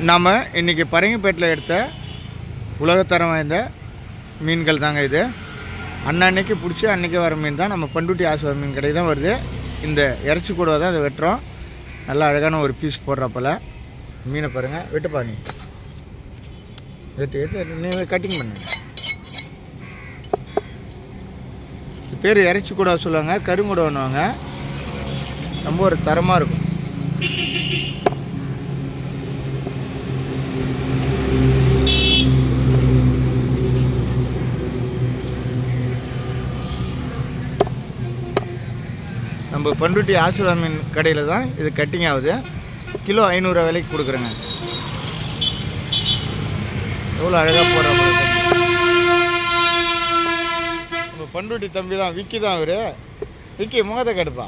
நாம் இன்றைக்கி பரங்கிப்பேட்டில் எடுத்த உலகத்தரம் வாய்ந்த மீன்கள் தாங்க இது. அன்னைக்கு பிடிச்சி அன்றைக்கி வர மீன் தான். நம்ம பண்ருட்டி ஆசுவ மீன் கடை தான் வருது. இந்த இறைச்சி கூட தான் இதை வெட்டுறோம். நல்லா அழகான ஒரு பீஸ் போடுறப்பல மீனை பாருங்கள். வெட்டுப்பா நீ வெட்டு நீ கட்டிங் பண்ணு. பேர் இறைச்சி கூட சொல்லுவாங்க, கருங்கூட பண்ணுவாங்க. ரொம்ப ஒரு தரமாக இருக்கும். நம்ம பண்ருட்டி ஆசுவா மீன் கடையில் தான் இது கட்டிங் ஆகுது. கிலோ 500 விலைக்கு கொடுக்குறேங்க. எவ்வளோ அழகாக போடுற நம்ம பண்ருட்டி தம்பி தான், விக்கி தான் அவரு. விக்கி முகத்தை கட்டுப்பா.